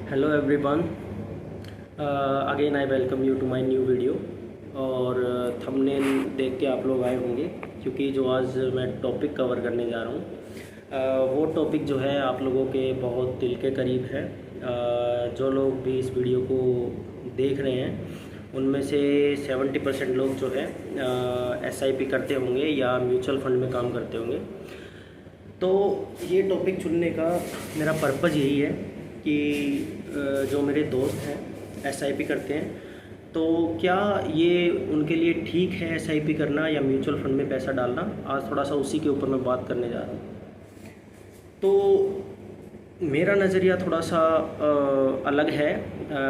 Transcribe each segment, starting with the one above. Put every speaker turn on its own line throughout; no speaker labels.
Hello everyone, again I welcome you to my new video. और thumbnail देख के आप लोग आए होंगे क्योंकि जो आज मैं टॉपिक कवर करने जा रहा हूँ वो टॉपिक जो है आप लोगों के बहुत दिल के करीब है। जो लोग भी इस वीडियो को देख रहे हैं उनमें से 70% लोग जो है SIP करते होंगे या म्यूचुअल फंड में काम करते होंगे। तो ये टॉपिक चुनने का मेरा पर्पज़ यही है कि जो मेरे दोस्त हैं SIP करते हैं, तो क्या ये उनके लिए ठीक है SIP करना या म्यूचुअल फंड में पैसा डालना। आज थोड़ा सा उसी के ऊपर मैं बात करने जा रहा हूँ। तो मेरा नज़रिया थोड़ा सा अलग है।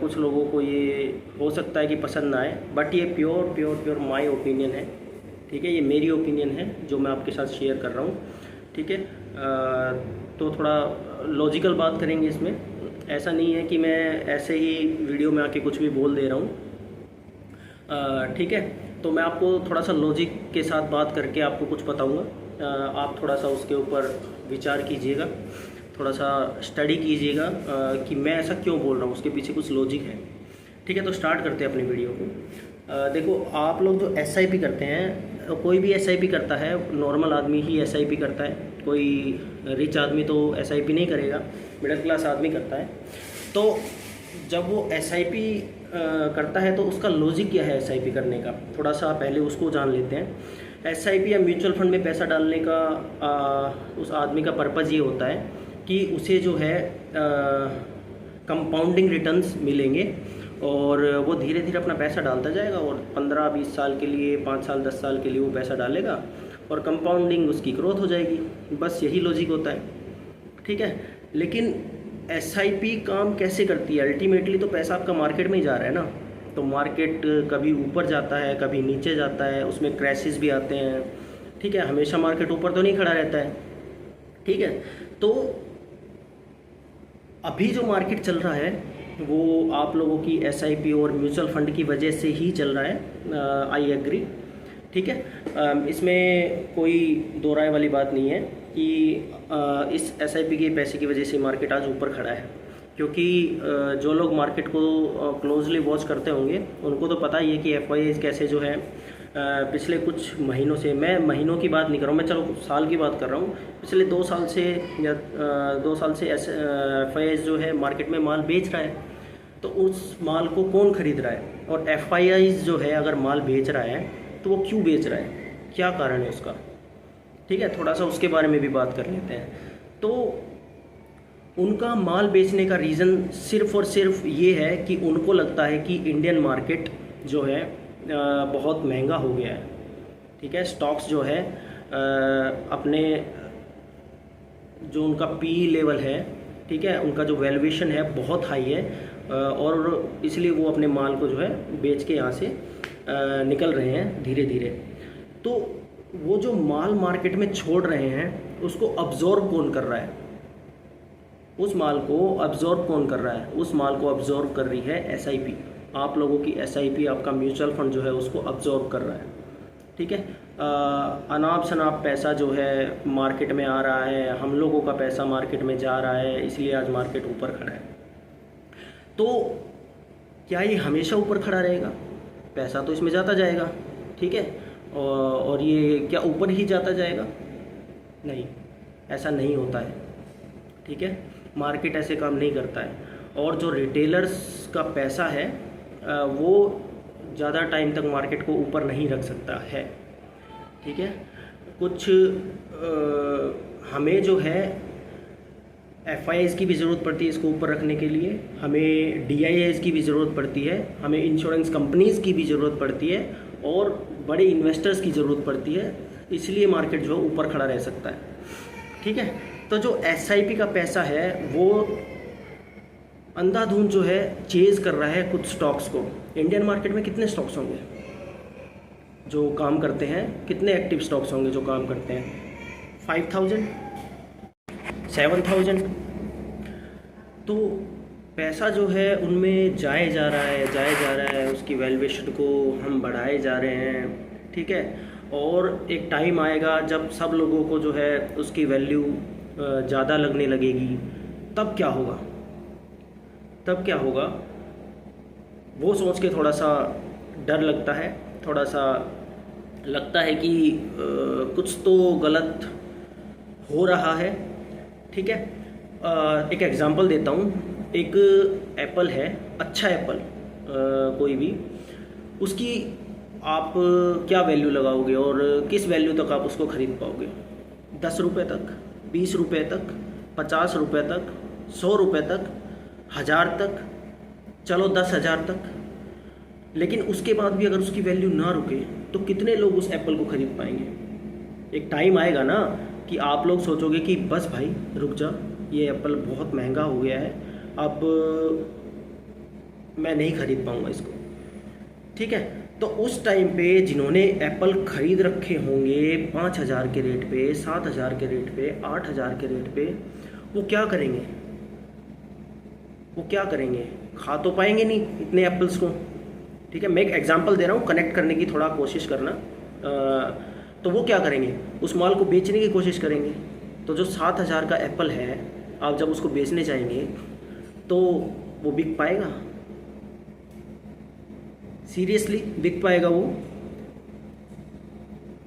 कुछ लोगों को ये हो सकता है कि पसंद ना आए, बट ये प्योर माय ओपिनियन है। ठीक है, ये मेरी ओपिनियन है जो मैं आपके साथ शेयर कर रहा हूँ। ठीक है, तो थोड़ा लॉजिकल बात करेंगे इसमें। ऐसा नहीं है कि मैं ऐसे ही वीडियो में आके कुछ भी बोल दे रहा हूँ। ठीक है, तो मैं आपको थोड़ा सा लॉजिक के साथ बात करके आपको कुछ बताऊँगा। आप थोड़ा सा उसके ऊपर विचार कीजिएगा, थोड़ा सा स्टडी कीजिएगा कि मैं ऐसा क्यों बोल रहा हूँ, उसके पीछे कुछ लॉजिक है। ठीक है, तो स्टार्ट करते हैं अपनी वीडियो को। देखो, आप लोग जो SIP करते हैं, कोई भी SIP करता है, नॉर्मल आदमी ही SIP करता है। कोई रिच आदमी तो SIP नहीं करेगा, मिडिल क्लास आदमी करता है। तो जब वो SIP करता है तो उसका लॉजिक क्या है SIP करने का, थोड़ा सा पहले उसको जान लेते हैं। SIP या म्यूचुअल फंड में पैसा डालने का उस आदमी का पर्पज़ ये होता है कि उसे जो है कंपाउंडिंग रिटर्न्स मिलेंगे और वो धीरे धीरे अपना पैसा डालता जाएगा और 15-20 साल के लिए, 5 साल 10 साल के लिए वो पैसा डालेगा और कंपाउंडिंग उसकी ग्रोथ हो जाएगी। बस यही लॉजिक होता है। ठीक है, लेकिन SIP काम कैसे करती है? अल्टीमेटली तो पैसा आपका मार्केट में ही जा रहा है ना। तो मार्केट कभी ऊपर जाता है, कभी नीचे जाता है, उसमें क्रैशेस भी आते हैं। ठीक है, हमेशा मार्केट ऊपर तो नहीं खड़ा रहता है। ठीक है, तो अभी जो मार्केट चल रहा है वो आप लोगों की SIP और म्यूचुअल फंड की वजह से ही चल रहा है। I agree. ठीक है, इसमें कोई दो राय वाली बात नहीं है कि इस SIP के पैसे की वजह से मार्केट आज ऊपर खड़ा है। क्योंकि जो लोग मार्केट को क्लोजली वॉच करते होंगे उनको तो पता ही है कि FIIs कैसे जो है पिछले कुछ महीनों से, मैं महीनों की बात नहीं कर रहा हूँ, मैं चलो साल की बात कर रहा हूँ। पिछले 2 साल से या 2 साल से FIIs जो है मार्केट में माल बेच रहा है। तो उस माल को कौन खरीद रहा है? और FIIs जो है अगर माल बेच रहा है तो वो क्यों बेच रहा है, क्या कारण है उसका? ठीक है, थोड़ा सा उसके बारे में भी बात कर लेते हैं। तो उनका माल बेचने का रीज़न सिर्फ़ और सिर्फ ये है कि उनको लगता है कि इंडियन मार्केट जो है बहुत महंगा हो गया है। ठीक है, स्टॉक्स जो है अपने जो उनका PE लेवल है, ठीक है, उनका जो वैल्यूएशन है बहुत हाई है और इसलिए वो अपने माल को जो है बेच के यहाँ से निकल रहे हैं धीरे धीरे। तो वो जो माल मार्केट में छोड़ रहे हैं उसको अब्जॉर्ब कौन कर रहा है? उस माल को अब्जॉर्ब कौन कर रहा है? उस माल को अब्जॉर्ब कर रही है SIP। आप लोगों की SIP, आपका म्यूचुअल फंड जो है उसको अब्जॉर्ब कर रहा है। ठीक है, अनाप शनाप पैसा जो है मार्केट में आ रहा है, हम लोगों का पैसा मार्केट में जा रहा है, इसलिए आज मार्केट ऊपर खड़ा है। तो क्या ये हमेशा ऊपर खड़ा रहेगा? पैसा तो इसमें जाता जाएगा। ठीक है, और ये क्या ऊपर ही जाता जाएगा? नहीं, ऐसा नहीं होता है। ठीक है, मार्केट ऐसे काम नहीं करता है। और जो रिटेलर्स का पैसा है वो ज़्यादा टाइम तक मार्केट को ऊपर नहीं रख सकता है। ठीक है, कुछ हमें जो है FIIs की भी ज़रूरत पड़ती है इसको ऊपर रखने के लिए, हमें DIIs की भी ज़रूरत पड़ती है, हमें इंश्योरेंस कंपनीज़ की भी ज़रूरत पड़ती है और बड़े इन्वेस्टर्स की ज़रूरत पड़ती है। इसलिए मार्केट जो है ऊपर खड़ा रह सकता है। ठीक है, तो जो SIP का पैसा है वो अंधाधुंध जो है चेज़ कर रहा है कुछ स्टॉक्स को। इंडियन मार्केट में कितने स्टॉक्स होंगे जो काम करते हैं? कितने एक्टिव स्टॉक्स होंगे जो काम करते हैं? 5000, 7000। तो पैसा जो है उनमें जाए जा रहा है, उसकी वैल्यूएशन को हम बढ़ाए जा रहे हैं। ठीक है, और एक टाइम आएगा जब सब लोगों को जो है उसकी वैल्यू ज़्यादा लगने लगेगी, तब क्या होगा? तब क्या होगा, वो सोच के थोड़ा सा डर लगता है, थोड़ा सा लगता है कि कुछ तो गलत हो रहा है। ठीक है, एक एग्ज़ाम्पल देता हूँ। एक एप्पल है, अच्छा एप्पल कोई भी, उसकी आप क्या वैल्यू लगाओगे और किस वैल्यू तक आप उसको ख़रीद पाओगे? 10 रुपये तक, 20 रुपये तक, 50 रुपये तक, 100 रुपये तक, 1000 तक, चलो 10,000 तक। लेकिन उसके बाद भी अगर उसकी वैल्यू ना रुके तो कितने लोग उस एप्पल को ख़रीद पाएंगे? एक टाइम आएगा ना कि आप लोग सोचोगे कि बस भाई रुक जा, ये एप्पल बहुत महंगा हो गया है, अब मैं नहीं ख़रीद पाऊँगा इसको। ठीक है, तो उस टाइम पे जिन्होंने एप्पल ख़रीद रखे होंगे 5,000 के रेट पे, 7,000 के रेट पे, 8,000 के रेट पे, वो क्या करेंगे? वो क्या करेंगे? खा तो पाएंगे नहीं इतने एप्पल्स को। ठीक है, मैं एक एग्जांपल दे रहा हूँ, कनेक्ट करने की थोड़ा कोशिश करना। तो वो क्या करेंगे? उस माल को बेचने की कोशिश करेंगे। तो जो 7,000 का एप्पल है, आप जब उसको बेचने जाएंगे तो वो बिक पाएगा? सीरियसली बिक पाएगा वो?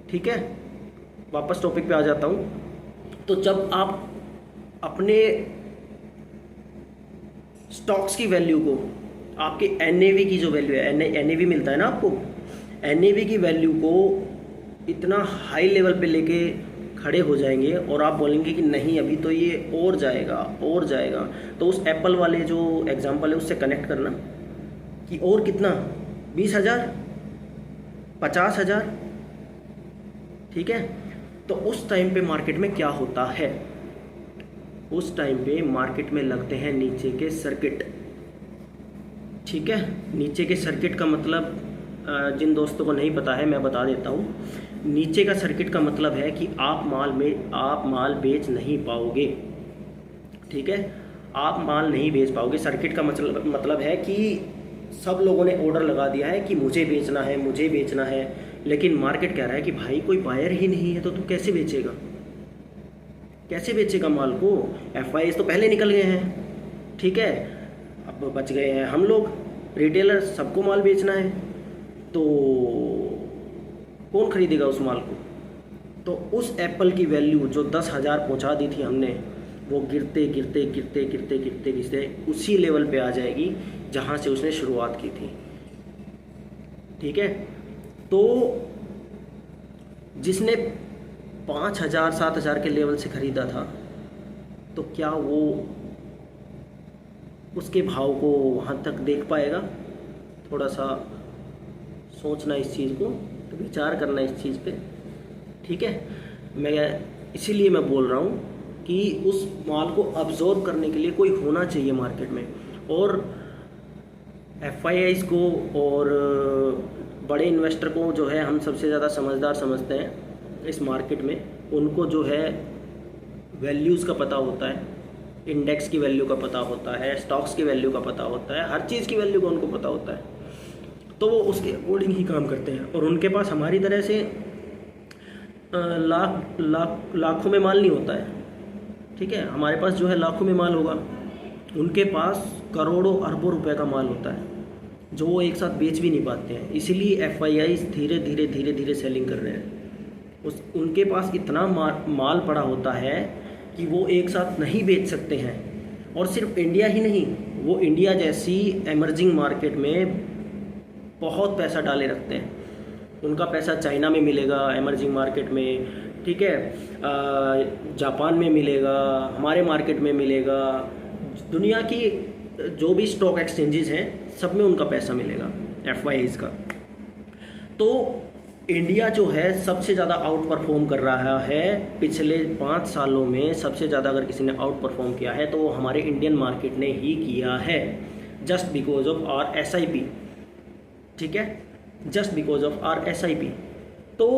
ठीक है, वापस टॉपिक पे आ जाता हूँ। तो जब आप अपने स्टॉक्स की वैल्यू को, आपके NAV की जो वैल्यू है, NAV मिलता है ना आपको, NAV की वैल्यू को इतना हाई लेवल पे लेके खड़े हो जाएंगे और आप बोलेंगे कि नहीं अभी तो ये और जाएगा और जाएगा। तो उस एप्पल वाले जो एग्जांपल है उससे कनेक्ट करना कि और कितना, 20,000, 50,000। ठीक है, तो उस टाइम पे मार्केट में क्या होता है? उस टाइम पे मार्केट में लगते हैं नीचे के सर्किट। ठीक है, नीचे के सर्किट का मतलब जिन दोस्तों को नहीं पता है मैं बता देता हूँ। नीचे का सर्किट का मतलब है कि आप माल बेच नहीं पाओगे। ठीक है, आप माल नहीं बेच पाओगे। सर्किट का मतलब है कि सब लोगों ने ऑर्डर लगा दिया है कि मुझे बेचना है, मुझे बेचना है, लेकिन मार्केट कह रहा है कि भाई कोई बायर ही नहीं है, तो तू कैसे बेचेगा? कैसे बेचेगा माल को? FIs तो पहले निकल गए हैं। ठीक है, अब बच गए हैं हम लोग रिटेलर, सबको माल बेचना है, तो कौन खरीदेगा उस माल को? तो उस एप्पल की वैल्यू जो 10,000 पहुंचा दी थी हमने, वो गिरते गिरते गिरते गिरते गिरते गिरते उसी लेवल पे आ जाएगी जहां से उसने शुरुआत की थी। ठीक है, तो जिसने 5,000 7,000 के लेवल से ख़रीदा था, तो क्या वो उसके भाव को वहाँ तक देख पाएगा? थोड़ा सा सोचना इस चीज़ को, तो विचार करना इस चीज़ पे। ठीक है, मैं इसीलिए मैं बोल रहा हूँ कि उस माल को अब्जॉर्ब करने के लिए कोई होना चाहिए मार्केट में। और FIs को और बड़े इन्वेस्टर को जो है हम सबसे ज़्यादा समझदार समझते हैं इस मार्केट में। उनको जो है वैल्यूज़ का पता होता है, इंडेक्स की वैल्यू का पता होता है, स्टॉक्स की वैल्यू का पता होता है, हर चीज़ की वैल्यू का उनको पता होता है। तो वो उसके अकॉर्डिंग ही काम करते हैं। और उनके पास हमारी तरह से लाखों में माल नहीं होता है। ठीक है, हमारे पास जो है लाखों में माल होगा, उनके पास करोड़ों अरबों रुपए का माल होता है जो वो एक साथ बेच भी नहीं पाते हैं। इसीलिए FIs धीरे धीरे धीरे धीरे सेलिंग कर रहे हैं। उनके पास इतना माल पड़ा होता है कि वो एक साथ नहीं बेच सकते हैं। और सिर्फ इंडिया ही नहीं, वो इंडिया जैसी एमर्जिंग मार्केट में बहुत पैसा डाले रखते हैं। उनका पैसा चाइना में मिलेगा एमर्जिंग मार्केट में, ठीक है, जापान में मिलेगा, हमारे मार्केट में मिलेगा, दुनिया की जो भी स्टॉक एक्सचेंजेस हैं सब में उनका पैसा मिलेगा FIs का। तो इंडिया जो है सबसे ज़्यादा आउट परफॉर्म कर रहा है पिछले 5 सालों में। सबसे ज़्यादा अगर किसी ने आउट परफॉर्म किया है तो वो हमारे इंडियन मार्केट ने ही किया है, just because of our SIP। ठीक है, just because of our SIP। तो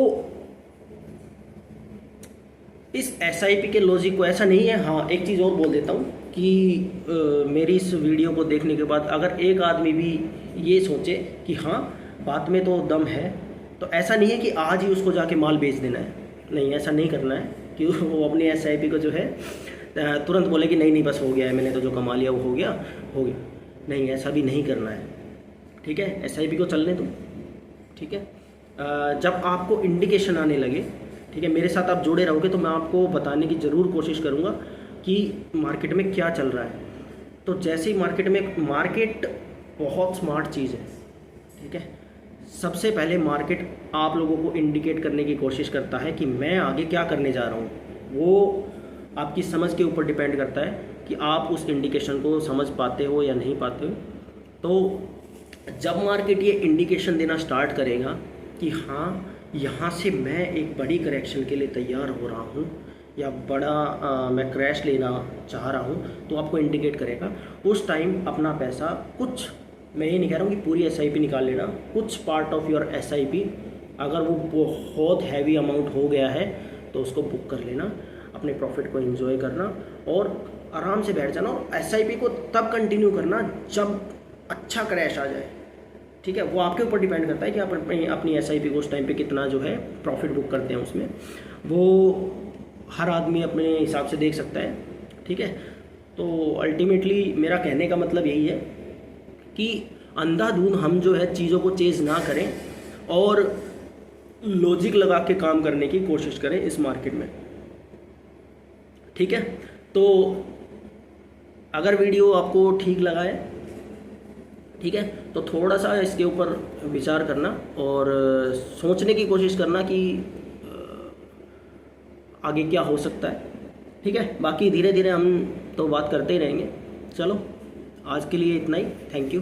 इस SIP के लॉजिक को ऐसा नहीं है। हाँ, एक चीज़ और बोल देता हूँ कि मेरी इस वीडियो को देखने के बाद अगर एक आदमी भी ये सोचे कि हाँ बात में तो दम है, तो ऐसा नहीं है कि आज ही उसको जाके माल बेच देना है। नहीं, ऐसा नहीं करना है कि वो अपनी SIP को जो है तुरंत बोले कि नहीं नहीं बस हो गया है, मैंने तो जो कमा लिया वो हो गया। नहीं, ऐसा भी नहीं करना है। ठीक है, एसआईपी को चलने दो। ठीक है, जब आपको इंडिकेशन आने लगे, ठीक है, मेरे साथ आप जुड़े रहोगे तो मैं आपको बताने की ज़रूर कोशिश करूँगा कि मार्केट में क्या चल रहा है। तो जैसे ही मार्केट बहुत स्मार्ट चीज़ है। ठीक है, सबसे पहले मार्केट आप लोगों को इंडिकेट करने की कोशिश करता है कि मैं आगे क्या करने जा रहा हूँ। वो आपकी समझ के ऊपर डिपेंड करता है कि आप उस इंडिकेशन को समझ पाते हो या नहीं पाते हो। तो जब मार्केट ये इंडिकेशन देना स्टार्ट करेगा कि हाँ, यहाँ से मैं एक बड़ी करेक्शन के लिए तैयार हो रहा हूँ या बड़ा मैं क्रैश लेना चाह रहा हूँ, तो आपको इंडिकेट करेगा। उस टाइम अपना पैसा, कुछ, मैं ये नहीं कह रहा हूँ कि पूरी एसआईपी निकाल लेना, कुछ पार्ट ऑफ योर एसआईपी, अगर वो बहुत हैवी अमाउंट हो गया है तो उसको बुक कर लेना, अपने प्रॉफिट को एंजॉय करना और आराम से बैठ जाना। और एसआईपी को तब कंटिन्यू करना जब अच्छा क्रैश आ जाए। ठीक है, वो आपके ऊपर डिपेंड करता है कि आप अपनी एसआईपी को उस टाइम पे कितना जो है प्रॉफिट बुक करते हैं। उसमें वो हर आदमी अपने हिसाब से देख सकता है। ठीक है, तो अल्टीमेटली मेरा कहने का मतलब यही है कि अंधाधुंध हम जो है चीज़ों को चेज़ ना करें और लॉजिक लगा के काम करने की कोशिश करें इस मार्केट में। ठीक है, तो अगर वीडियो आपको ठीक लगा है, ठीक है, तो थोड़ा सा इसके ऊपर विचार करना और सोचने की कोशिश करना कि आगे क्या हो सकता है। ठीक है, बाकी धीरे धीरे हम तो बात करते ही रहेंगे। चलो, आज के लिए इतना ही। Thank you.